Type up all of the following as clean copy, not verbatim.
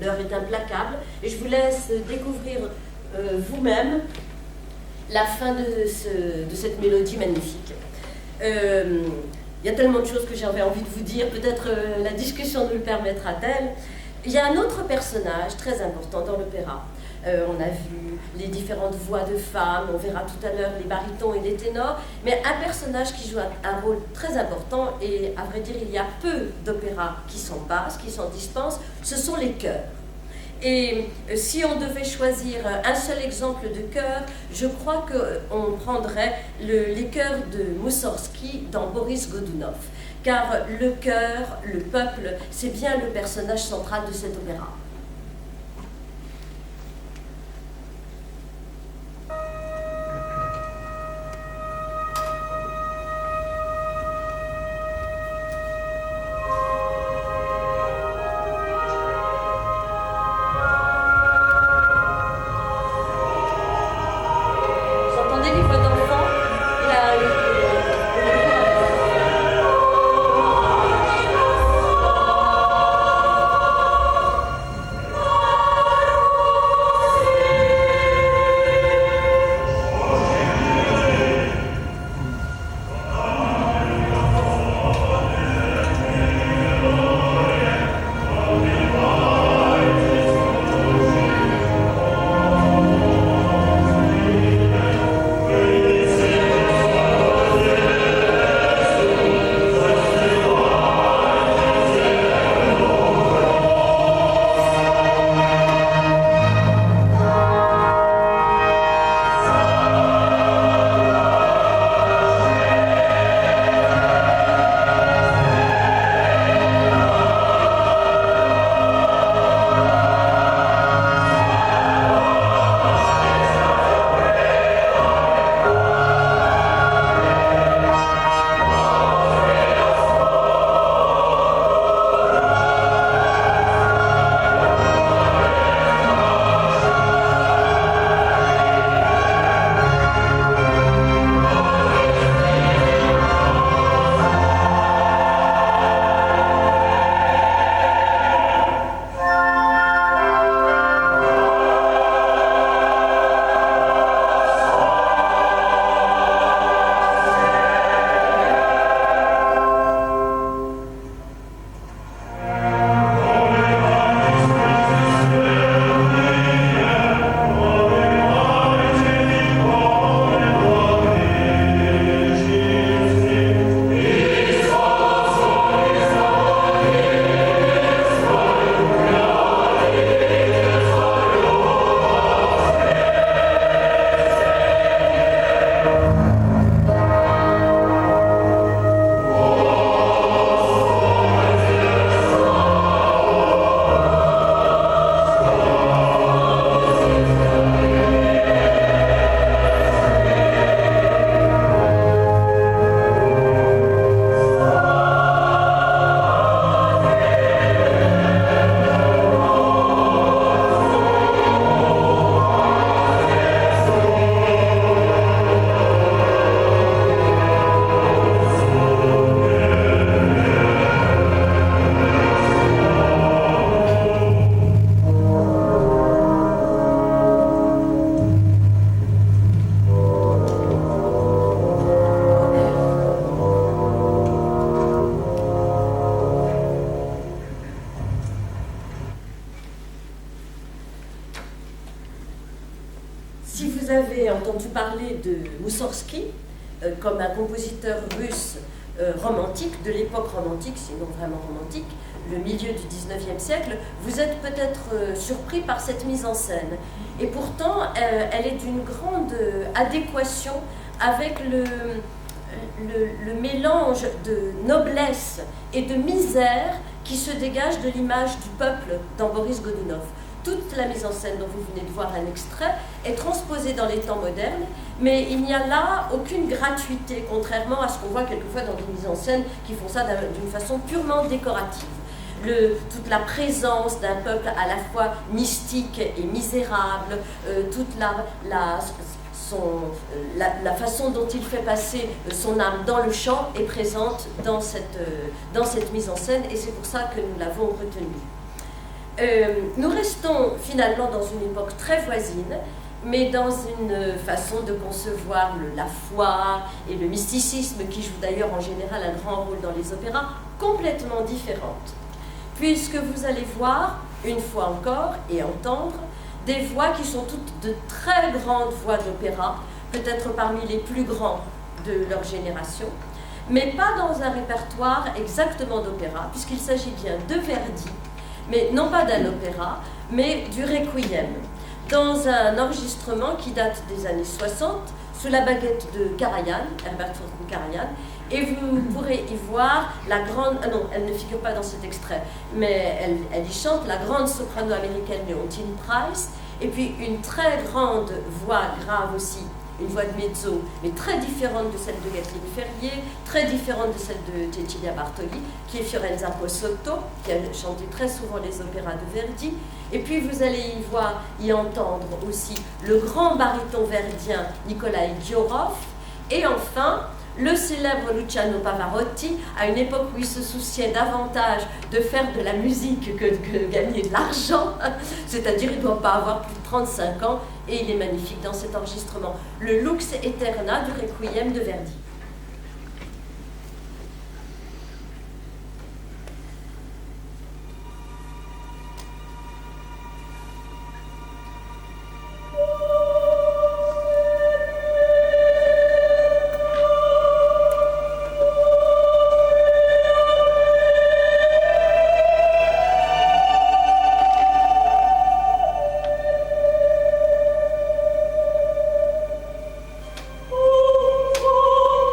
L'heure est implacable et je vous laisse découvrir vous-même la fin de cette mélodie magnifique. Il y a tellement de choses que j'avais envie de vous dire, peut-être la discussion nous le permettra-t-elle. Il y a un autre personnage très important dans l'opéra. On a vu les différentes voix de femmes, on verra tout à l'heure les barytons et les ténors, mais un personnage qui joue un rôle très important, et à vrai dire il y a peu d'opéras qui s'en passent, qui s'en dispensent, ce sont les chœurs. Et si on devait choisir un seul exemple de chœur, je crois qu'on prendrait les chœurs de Moussorgsky dans Boris Godunov, car le chœur, le peuple, c'est bien le personnage central de cet opéra. Comme un compositeur russe romantique, de l'époque romantique, sinon vraiment romantique, le milieu du 19e siècle, vous êtes peut-être surpris par cette mise en scène. Et pourtant, elle est d'une grande adéquation avec le mélange de noblesse et de misère qui se dégage de l'image du peuple dans Boris Godunov. Toute la mise en scène dont vous venez de voir un extrait est transposée dans les temps modernes, mais il n'y a là aucune gratuité, contrairement à ce qu'on voit quelquefois dans des mises en scène qui font ça d'une façon purement décorative. Toute la présence d'un peuple à la fois mystique et misérable, toute la façon dont il fait passer son âme dans le chant est présente dans cette mise en scène, et c'est pour ça que nous l'avons retenue. Nous restons finalement dans une époque très voisine, mais dans une façon de concevoir la foi et le mysticisme, qui jouent d'ailleurs en général un grand rôle dans les opéras, complètement différente. Puisque vous allez voir, une fois encore, et entendre, des voix qui sont toutes de très grandes voix d'opéra, peut-être parmi les plus grands de leur génération, mais pas dans un répertoire exactement d'opéra, puisqu'il s'agit bien de Verdi, mais non pas d'un opéra, mais du Requiem, dans un enregistrement qui date des années 60, sous la baguette de Karajan, Herbert von Karajan, et vous pourrez y voir la grande... Ah non, elle ne figure pas dans cet extrait, mais elle y chante la grande soprano américaine Leontine Price, et puis une très grande voix grave aussi, une voix de mezzo, mais très différente de celle de Kathleen Ferrier, très différente de celle de Cecilia Bartoli, qui est Fiorenza Possotto, qui a chanté très souvent les opéras de Verdi. Et puis vous allez y entendre aussi le grand baryton verdien Nikolai Ghiorov, et enfin le célèbre Luciano Pavarotti, à une époque où il se souciait davantage de faire de la musique que de gagner de l'argent, c'est-à-dire il ne doit pas avoir plus de 35 ans, et il est magnifique dans cet enregistrement. Le Lux Aeterna du Requiem de Verdi. Oh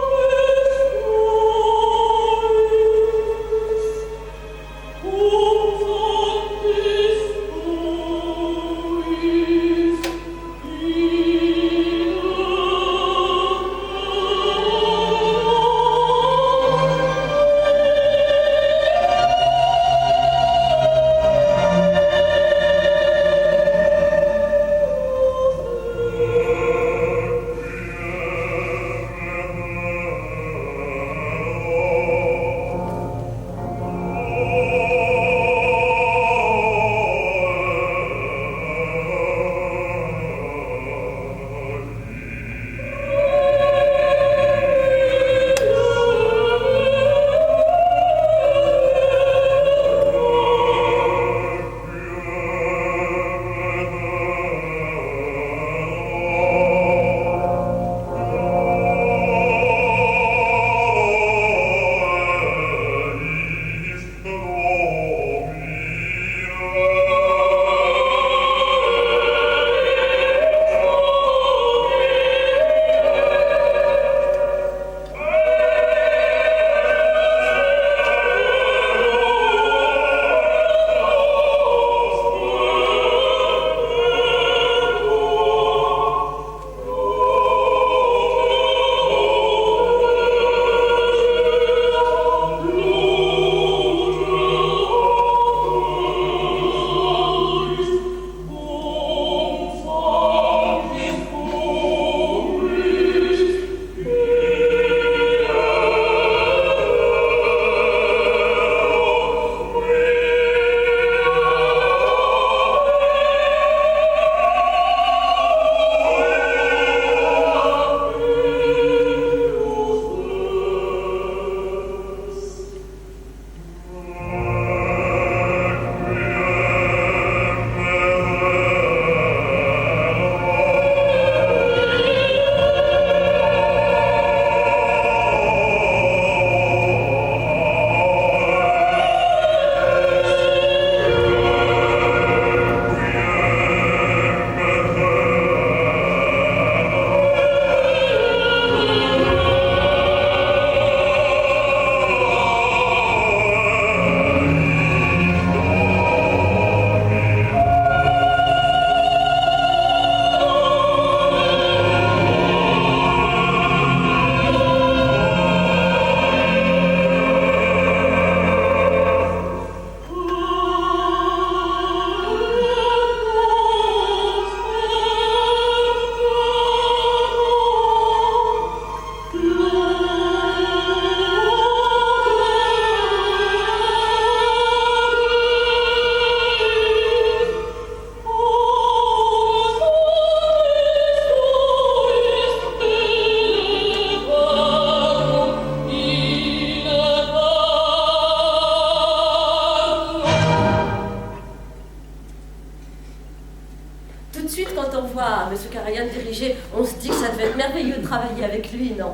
dirigé, on se dit que ça devait être merveilleux de travailler avec lui, non?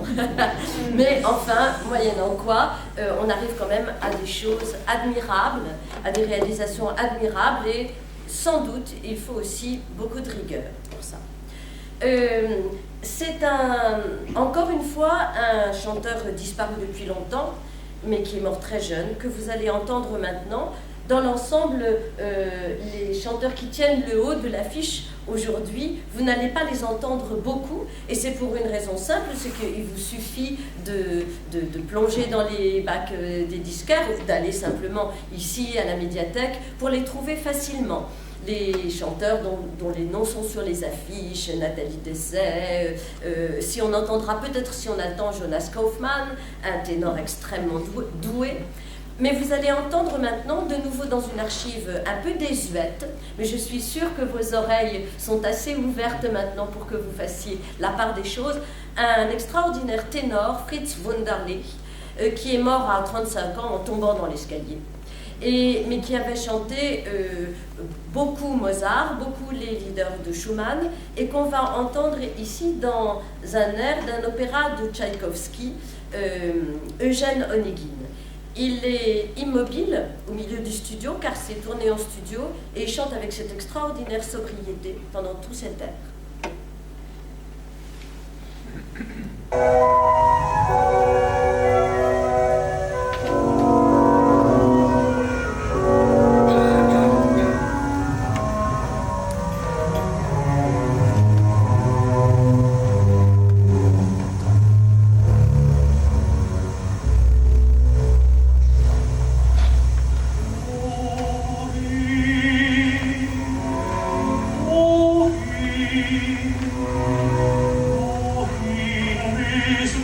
Mais enfin, moyennant quoi, on arrive quand même à des choses admirables, à des réalisations admirables, et sans doute, il faut aussi beaucoup de rigueur pour ça. C'est encore une fois un chanteur disparu depuis longtemps, mais qui est mort très jeune, que vous allez entendre maintenant. Dans l'ensemble, les chanteurs qui tiennent le haut de l'affiche aujourd'hui, vous n'allez pas les entendre beaucoup, et c'est pour une raison simple, c'est qu'il vous suffit de plonger dans les bacs des disquaires, ou d'aller simplement ici à la médiathèque pour les trouver facilement. Les chanteurs dont les noms sont sur les affiches, Nathalie Dessay, si on entendra peut-être, si on a le temps, Jonas Kaufmann, un ténor extrêmement doué. Mais vous allez entendre maintenant, de nouveau dans une archive un peu désuète, mais je suis sûre que vos oreilles sont assez ouvertes maintenant pour que vous fassiez la part des choses, un extraordinaire ténor, Fritz Wunderlich, qui est mort à 35 ans en tombant dans l'escalier. Mais qui avait chanté beaucoup Mozart, beaucoup les leaders de Schumann, et qu'on va entendre ici dans un air d'un opéra de Tchaïkovski, Eugène Onegin. Il est immobile au milieu du studio, car c'est tourné en studio, et il chante avec cette extraordinaire sobriété pendant tout cet air. Is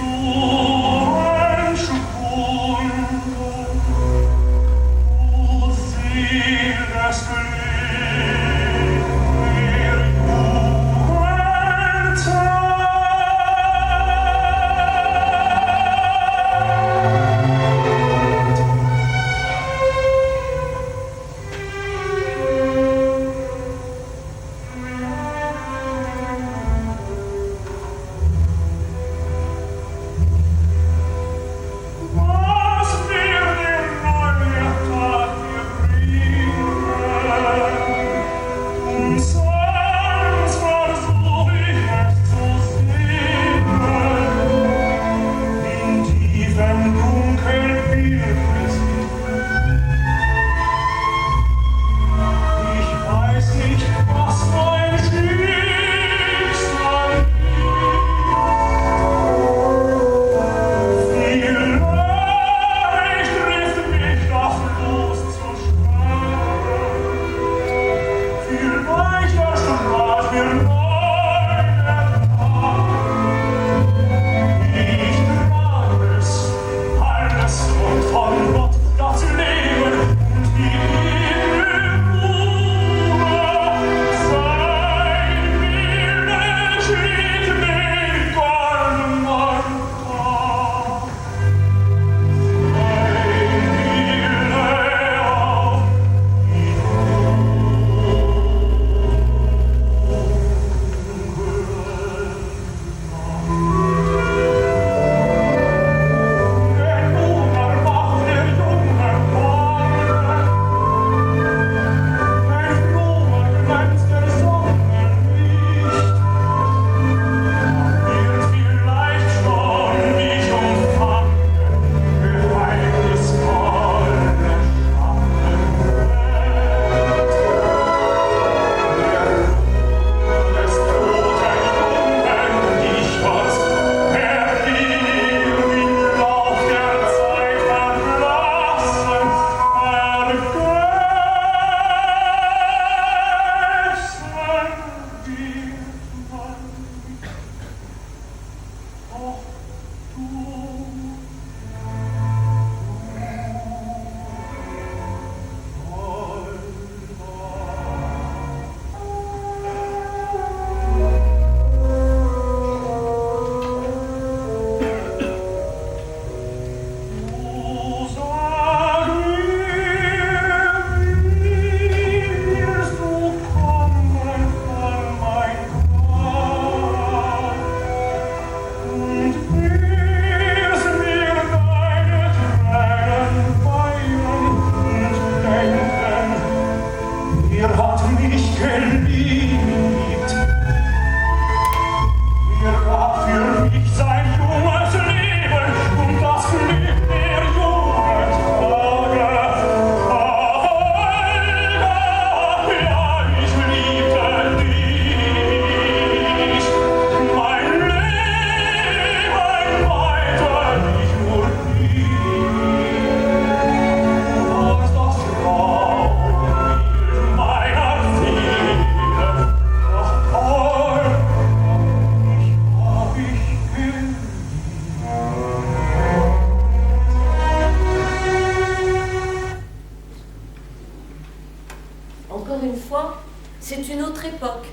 fois, c'est une autre époque.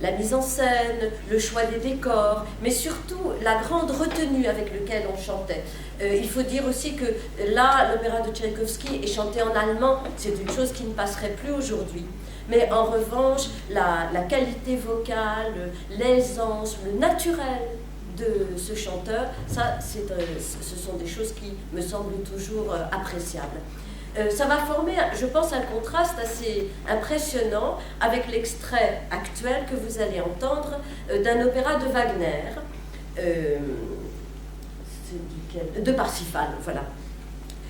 La mise en scène, le choix des décors, mais surtout la grande retenue avec laquelle on chantait. Il faut dire aussi que là, l'opéra de Tchaïkovski est chanté en allemand, c'est une chose qui ne passerait plus aujourd'hui. Mais en revanche, la qualité vocale, l'aisance, le naturel de ce chanteur, ça, ce sont des choses qui me semblent toujours appréciables. Ça va former, je pense, un contraste assez impressionnant avec l'extrait actuel que vous allez entendre d'un opéra de Wagner, de Parsifal, voilà,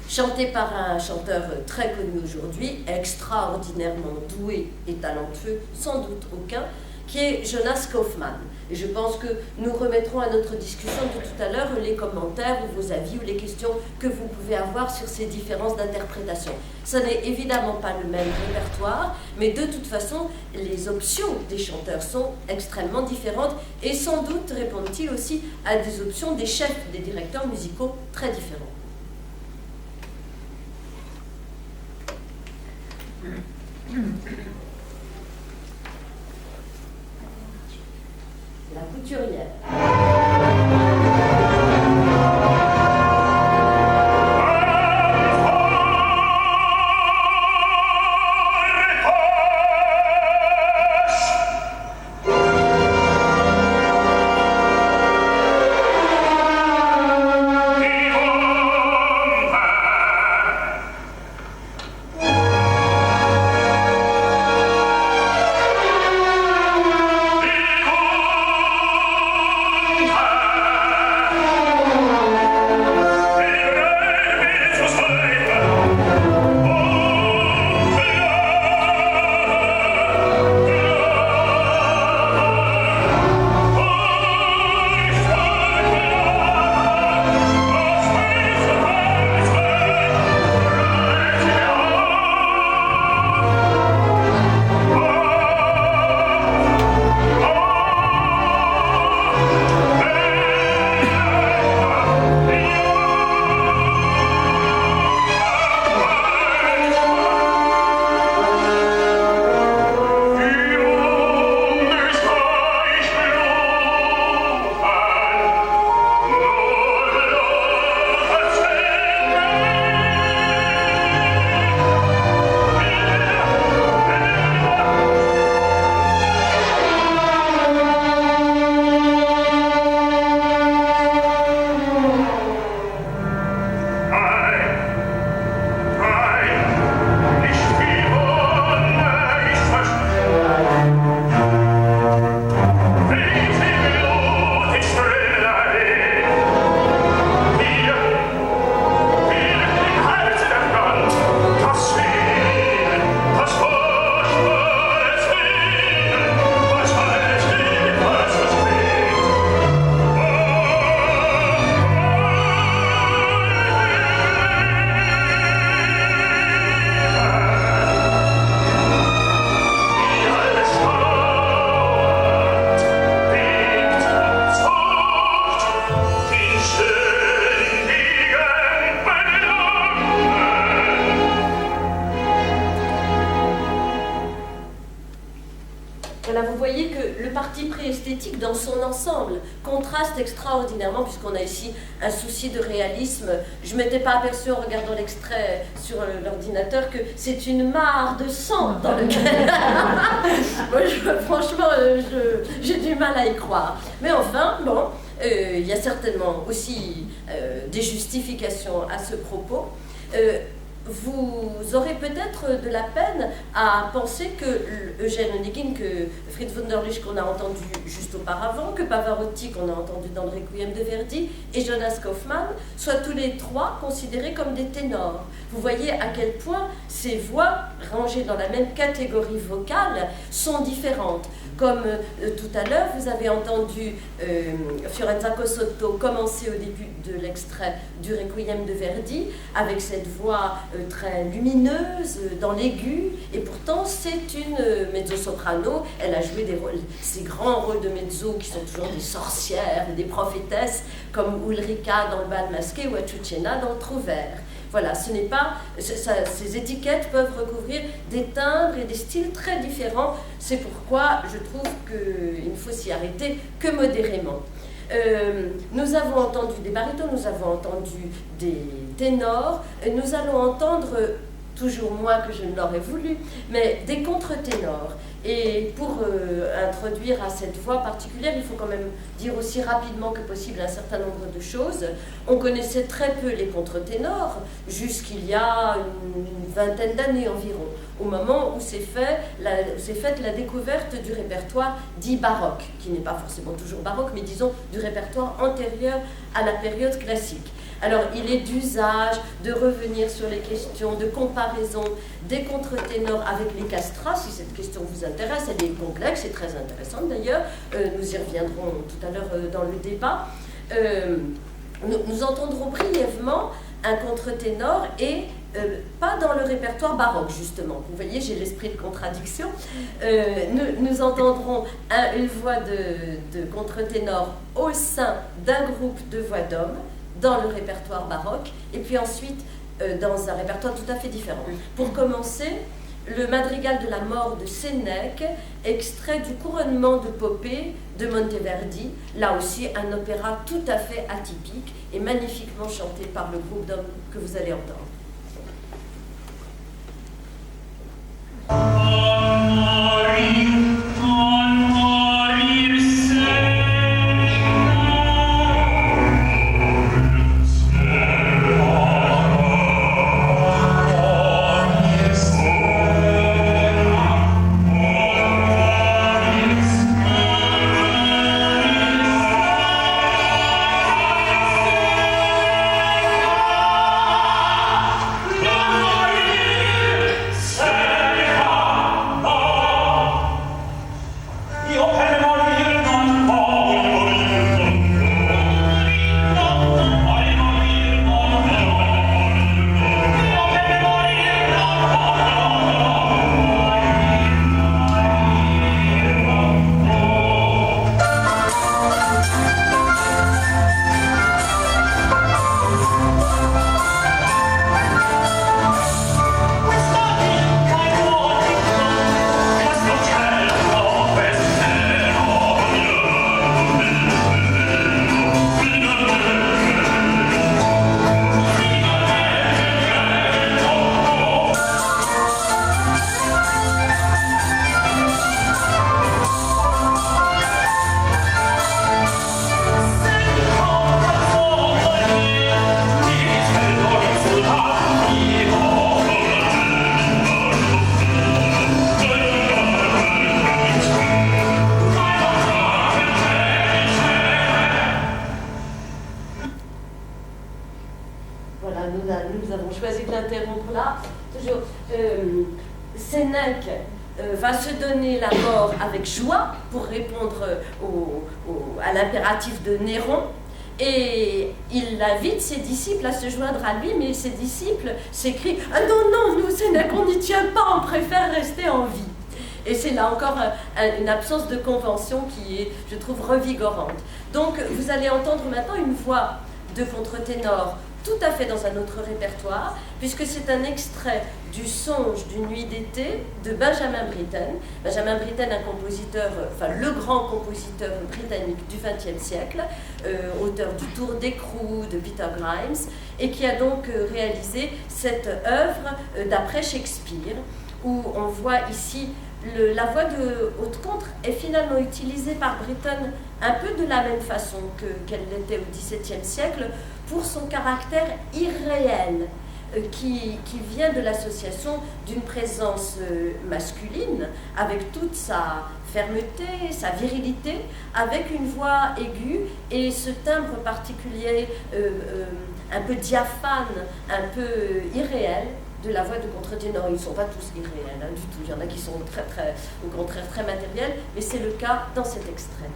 chanté par un chanteur très connu aujourd'hui, extraordinairement doué et talentueux, sans doute aucun, qui est Jonas Kaufmann. Et je pense que nous remettrons à notre discussion de tout à l'heure les commentaires ou vos avis ou les questions que vous pouvez avoir sur ces différences d'interprétation. Ce n'est évidemment pas le même répertoire, mais de toute façon, les options des chanteurs sont extrêmement différentes et sans doute répondent-ils aussi à des options des chefs, des directeurs musicaux très différents. La couturière. Dans son ensemble, contraste extraordinairement, puisqu'on a ici un souci de réalisme. Je ne m'étais pas aperçue en regardant l'extrait sur l'ordinateur que c'est une mare de sang dans lequel... Moi, franchement, j'ai du mal à y croire. Mais enfin, bon, il y a certainement aussi des justifications à ce propos. Vous aurez peut-être de la peine à penser que Eugène Onegin, que Fritz Wunderlich qu'on a entendu juste auparavant, que Pavarotti qu'on a entendu dans le Requiem de Verdi et Jonas Kaufmann soient tous les trois considérés comme des ténors. Vous voyez à quel point ces voix, rangées dans la même catégorie vocale, sont différentes. Comme tout à l'heure, vous avez entendu Fiorenza Cossotto commencer au début de l'extrait du Requiem de Verdi, avec cette voix très lumineuse, dans l'aigu, et pourtant c'est une mezzo-soprano. Elle a joué ces grands rôles de mezzo qui sont toujours des sorcières, des prophétesses, comme Ulrika dans le Bal masqué ou Azucena dans le Trouvère. Voilà, ce n'est pas, ces étiquettes peuvent recouvrir des timbres et des styles très différents. C'est pourquoi je trouve qu'il ne faut s'y arrêter que modérément. Nous avons entendu des barytons, nous avons entendu des ténors, nous allons entendre, toujours moins que je ne l'aurais voulu, mais des contre-ténors. Et pour introduire à cette voix particulière, il faut quand même dire aussi rapidement que possible un certain nombre de choses. On connaissait très peu les contre-ténors, jusqu'il y a une vingtaine d'années environ, au moment où s'est faite la découverte du répertoire dit baroque, qui n'est pas forcément toujours baroque, mais disons du répertoire antérieur à la période classique. Alors, il est d'usage de revenir sur les questions de comparaison des contre-ténors avec les castrats, si cette question vous intéresse. Elle est complexe et très intéressante d'ailleurs. Nous y reviendrons tout à l'heure dans le débat. Nous entendrons brièvement un contre-ténor et pas dans le répertoire baroque, justement. Vous voyez, j'ai l'esprit de contradiction. Nous entendrons une voix de contre-ténor au sein d'un groupe de voix d'hommes, dans le répertoire baroque, et puis ensuite dans un répertoire tout à fait différent. Pour commencer, le madrigal de la mort de Sénèque, extrait du couronnement de Poppée de Monteverdi, là aussi un opéra tout à fait atypique et magnifiquement chanté par le groupe d'hommes que vous allez entendre. Sénèque va se donner la mort avec joie pour répondre à l'impératif de Néron, et il invite ses disciples à se joindre à lui, mais ses disciples s'écrient « Ah non, non, nous Sénèque, on n'y tient pas, on préfère rester en vie ». Et c'est là encore une absence de convention qui est, je trouve, revigorante. Donc vous allez entendre maintenant une voix de contre-ténor tout à fait dans un autre répertoire, puisque c'est un extrait du Songe d'une nuit d'été de Benjamin Britten. Benjamin Britten, un compositeur, enfin le grand compositeur britannique du XXe siècle, auteur du Tour d'écrou de Peter Grimes, et qui a donc réalisé cette œuvre d'après Shakespeare, où on voit ici la voix de haute contre est finalement utilisée par Britten un peu de la même façon qu'elle l'était au XVIIe siècle, pour son caractère irréel, qui vient de l'association d'une présence masculine, avec toute sa fermeté, sa virilité, avec une voix aiguë et ce timbre particulier, un peu diaphane, un peu irréel, de la voix de contre-ténor. Ils ne sont pas tous irréels du tout, il y en a qui sont au contraire très matériels, mais c'est le cas dans cet extrait.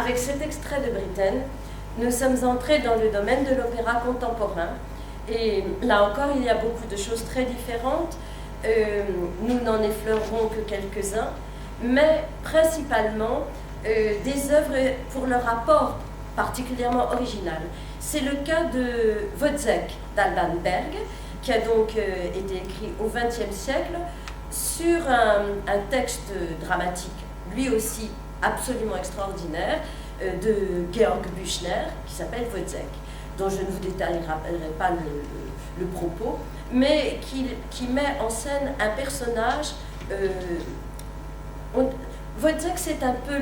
avec cet extrait de Britten, nous sommes entrés dans le domaine de l'opéra contemporain. Et là encore, il y a beaucoup de choses très différentes. Nous n'en effleurerons que quelques-uns, mais principalement des œuvres pour leur apport particulièrement original. C'est le cas de Wozzeck d'Alban Berg, qui a donc été écrit au XXe siècle sur un texte dramatique, lui aussi absolument extraordinaire, de Georg Büchner, qui s'appelle Wozzeck, dont je ne vous détaillerai pas le propos, mais qui met en scène un personnage. Wozzeck, c'est un peu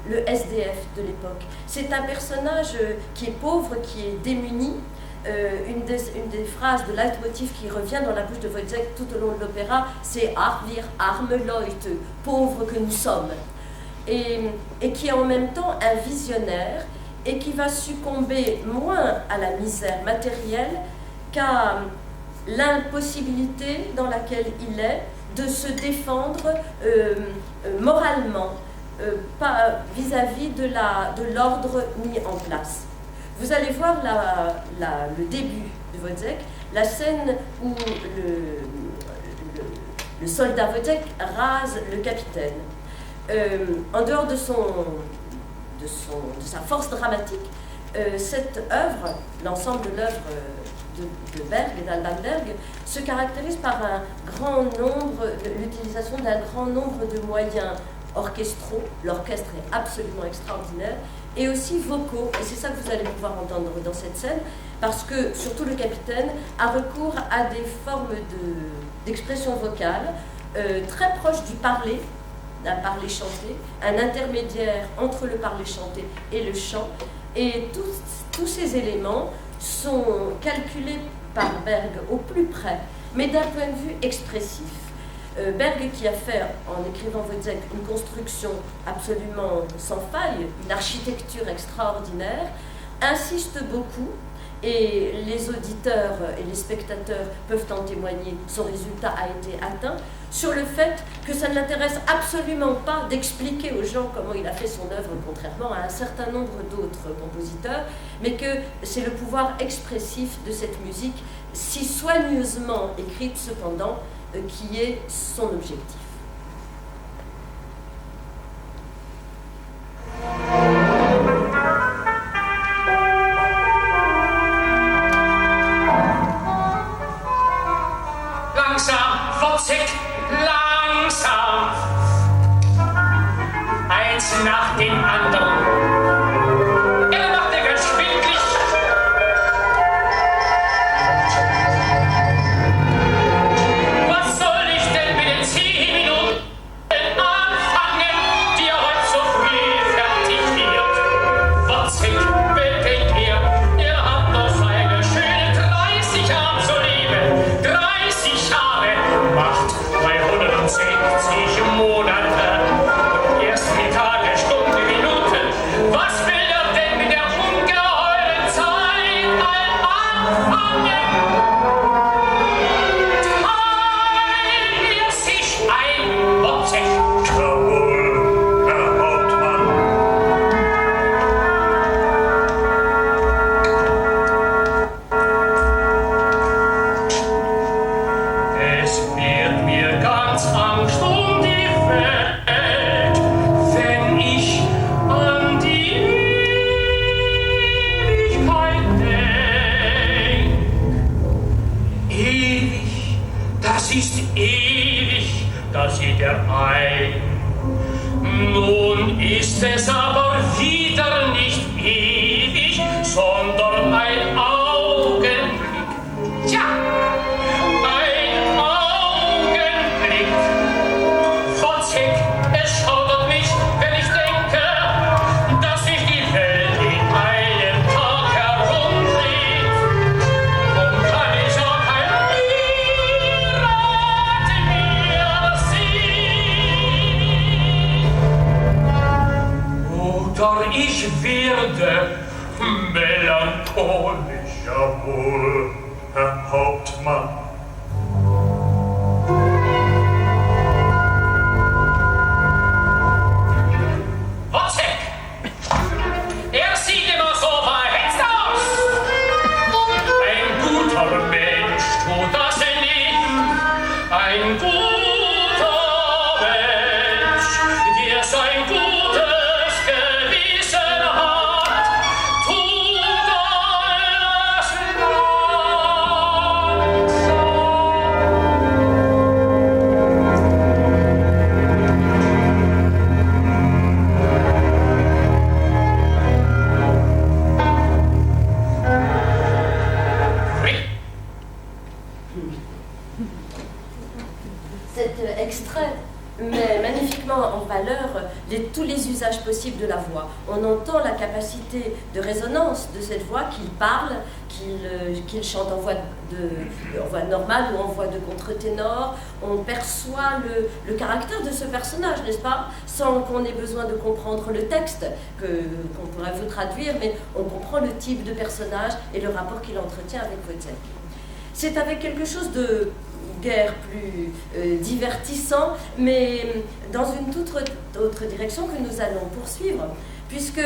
le SDF de l'époque. C'est un personnage qui est pauvre, qui est démuni. Une des phrases de leitmotiv qui revient dans la bouche de Wozzeck tout au long de l'opéra, c'est « Ach, wir arme Leute », pauvres que nous sommes. Et qui est en même temps un visionnaire et qui va succomber moins à la misère matérielle qu'à l'impossibilité dans laquelle il est de se défendre moralement vis-à-vis de l'ordre mis en place. Vous allez voir le début de Wozzeck, la scène où le soldat Wozzeck rase le capitaine. En dehors de sa force dramatique, cette œuvre, l'ensemble de l'œuvre de Berg et d'Alban Berg, se caractérise par l'utilisation d'un grand nombre de moyens orchestraux. L'orchestre est absolument extraordinaire, et aussi vocaux, et c'est ça que vous allez pouvoir entendre dans cette scène, parce que surtout le capitaine a recours à des formes d'expression vocale très proches du parler, d'un parler chanté, un intermédiaire entre le parler chanté et le chant, et tous ces éléments sont calculés par Berg au plus près, mais d'un point de vue expressif. Berg, qui a fait, en écrivant Wozzeck, une construction absolument sans faille, une architecture extraordinaire, insiste beaucoup, et les auditeurs et les spectateurs peuvent en témoigner, son résultat a été atteint, sur le fait que ça ne l'intéresse absolument pas d'expliquer aux gens comment il a fait son œuvre, contrairement à un certain nombre d'autres compositeurs, mais que c'est le pouvoir expressif de cette musique, si soigneusement écrite cependant, qui est son objectif. Langsam, Wozzeck, langsam, eins nach dem anderen. Er machte ganz schwindlig. Was soll ich denn mit den 10 Minuten anfangen, die er heute so früh fertig wird? Wozzeck, bedenkt er hat noch eine schöne 30 Jahre zu leben. 30 Jahre macht 360 Monate. Erst die Tage, Stunden, Minuten. Was will er denn mit der ungeheuren Zeit anfangen? Teilt sich ein, Wozzeck. Jawohl, Herr Hauptmann. Es wird mir ganz Angst um die Welt, wenn ich an die Ewigkeit denk. Ewig, das ist ewig, das sieht er ein. Nun ist es aber wieder nicht ewig, sondern ein Augenblick. Tja! Ein Augenblick. Wozzeck, es schaudert mich, wenn ich denke, dass sich die Welt in einem Tag herumdreht. Und kann ich auch kein Mirakel mehr sehen. Oder ich werde melancholisch. Jawohl, Herr Hauptmann. Wozzeck! met en valeur tous les usages possibles de la voix. On entend la capacité de résonance de cette voix qu'il parle, qu'il chante en voix normale ou en voix de contre-ténor. On perçoit le caractère de ce personnage, n'est-ce pas? Sans qu'on ait besoin de comprendre le texte, qu'on pourrait vous traduire, mais on comprend le type de personnage et le rapport qu'il entretient avec Wozzeck. C'est avec quelque chose de guère plus divertissant, mais dans une toute autre direction que nous allons poursuivre, puisque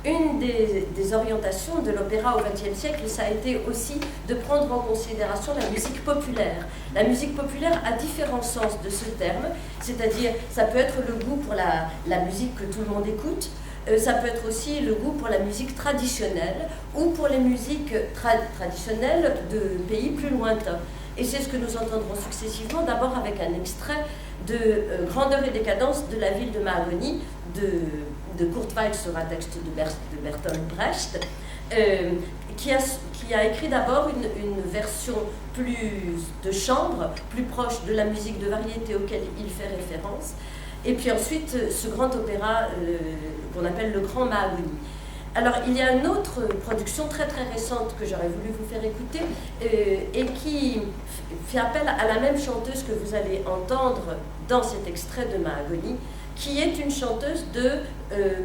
une des orientations de l'opéra au XXe siècle, ça a été aussi de prendre en considération la musique populaire. La musique populaire a différents sens de ce terme, c'est-à-dire ça peut être le goût pour la musique que tout le monde écoute, ça peut être aussi le goût pour la musique traditionnelle ou pour les musiques traditionnelles de pays plus lointains. Et c'est ce que nous entendrons successivement, d'abord avec un extrait de Grandeur et décadence de la ville de Mahagoni, de Kurt Weill sur un texte de Bertolt Brecht, qui a écrit d'abord une version plus de chambre, plus proche de la musique de variété auquel il fait référence, et puis ensuite ce grand opéra qu'on appelle le Grand Mahagoni. Alors, il y a une autre production très très récente que j'aurais voulu vous faire écouter et qui fait appel à la même chanteuse que vous allez entendre dans cet extrait de Mahagoni, qui est une chanteuse de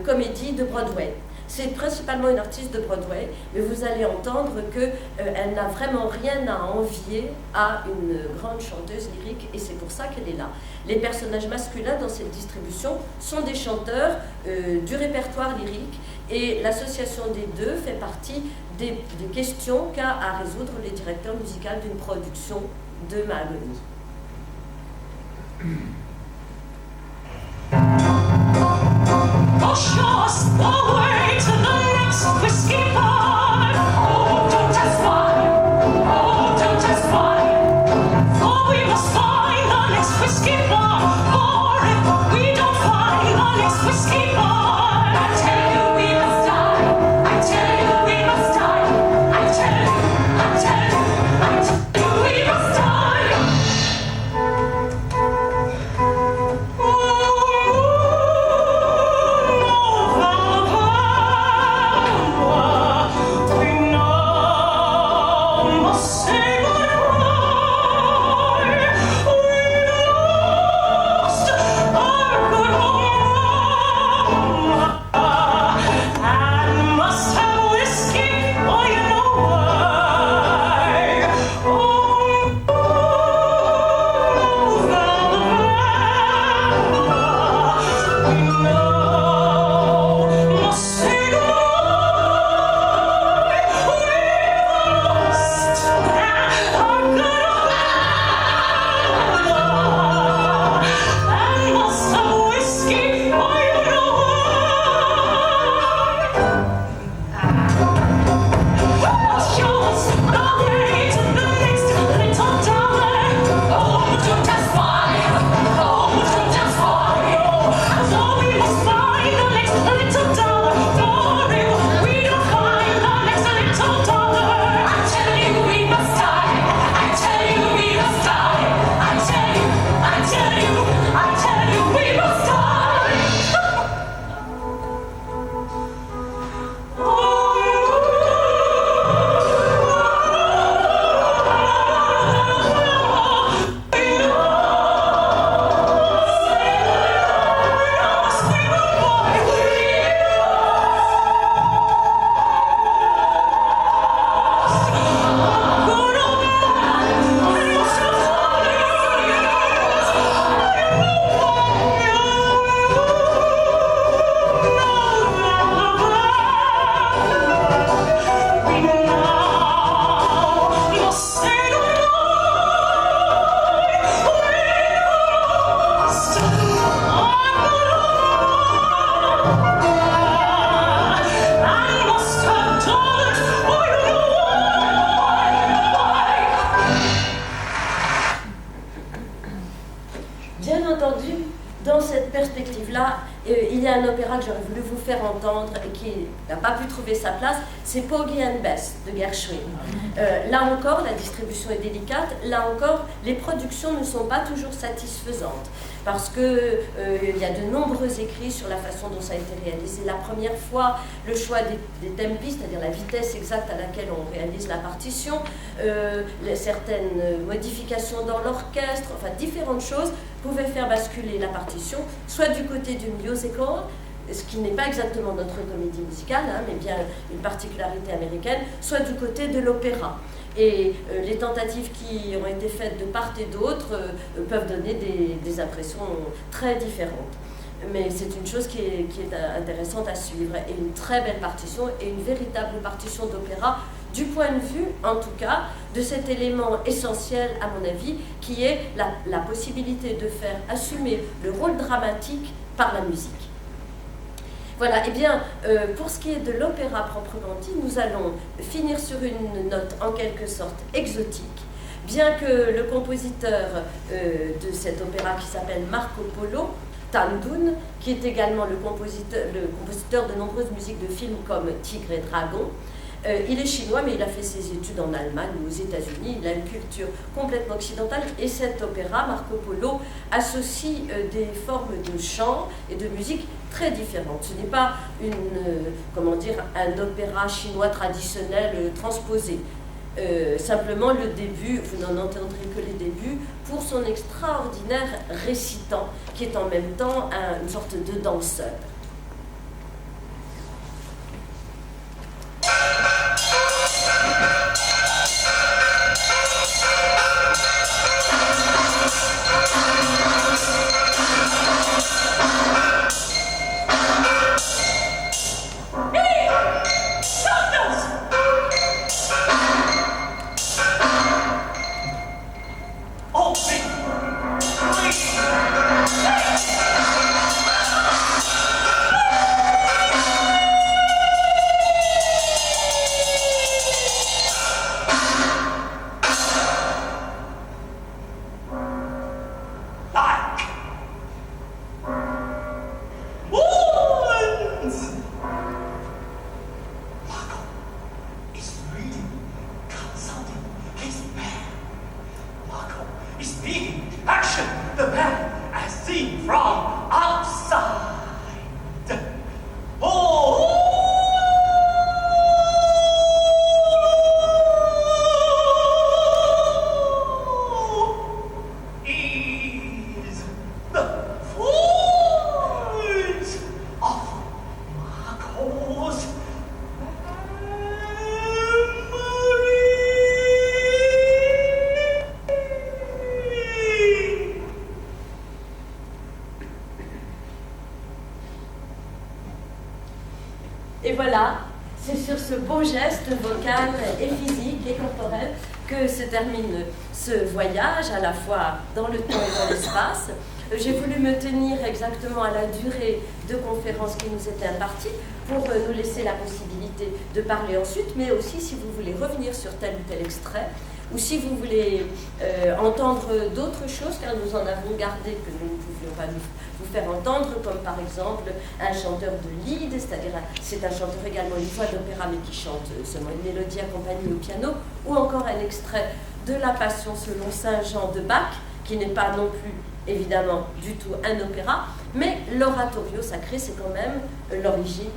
comédie de Broadway. C'est principalement une artiste de Broadway, mais vous allez entendre qu'elle n'a vraiment rien à envier à une grande chanteuse lyrique, et c'est pour ça qu'elle est là. Les personnages masculins dans cette distribution sont des chanteurs du répertoire lyrique, et l'association des deux fait partie des questions qu'a à résoudre les directeurs musicaux d'une production de Mahagoni. Oh, show us the way to the next whiskey bar. Oh, don't ask why. Oh, don't ask why. For we must find the next whiskey bar. For if we don't find the next whiskey bar, I tell you we must die. I tell you we must die. I tell you we must die. il y a un opéra que j'aurais voulu vous faire entendre et qui n'a pas pu trouver sa place, c'est Porgy and Bess de Gershwin. Là encore, la distribution est délicate, là encore, les productions ne sont pas toujours satisfaisantes. parce que il y a de nombreux écrits sur la façon dont ça a été réalisé. La première fois, le choix des tempi, c'est-à-dire la vitesse exacte à laquelle on réalise la partition, certaines modifications dans l'orchestre, enfin différentes choses pouvaient faire basculer la partition, soit du côté du musical, ce qui n'est pas exactement notre comédie musicale, hein, mais bien une particularité américaine, soit du côté de l'opéra. Et les tentatives qui ont été faites de part et d'autre peuvent donner des impressions très différentes. Mais c'est une chose qui est intéressante à suivre, et une très belle partition, et une véritable partition d'opéra, du point de vue, en tout cas, de cet élément essentiel, à mon avis, qui est la possibilité de faire assumer le rôle dramatique par la musique. Voilà, et bien, pour ce qui est de l'opéra proprement dit, nous allons finir sur une note en quelque sorte exotique, bien que le compositeur de cet opéra qui s'appelle Marco Polo, Tan Dun, qui est également le compositeur de nombreuses musiques de films comme Tigre et Dragon, il est chinois, mais il a fait ses études en Allemagne ou aux États-Unis. Il a une culture complètement occidentale. Et cet opéra, Marco Polo, associe des formes de chant et de musique très différentes. Ce n'est pas un opéra chinois traditionnel transposé. Simplement le début, vous n'en entendrez que les débuts, pour son extraordinaire récitant, qui est en même temps une sorte de danseur. Et voilà, c'est sur ce beau geste vocal et physique et corporel que se termine ce voyage, à la fois dans le temps et dans l'espace. J'ai voulu me tenir exactement à la durée de conférence qui nous était impartie pour nous laisser la possibilité de parler ensuite, mais aussi si vous voulez revenir sur tel ou tel extrait, ou si vous voulez entendre d'autres choses, car nous en avons gardé que nous ne pouvions pas vous faire entendre, comme par exemple un chanteur de lead, c'est-à-dire c'est un chanteur également une voix d'opéra mais qui chante seulement une mélodie accompagnée au piano, ou encore un extrait de la Passion selon Saint Jean de Bach, qui n'est pas non plus évidemment du tout un opéra, mais l'oratorio sacré, c'est quand même l'origine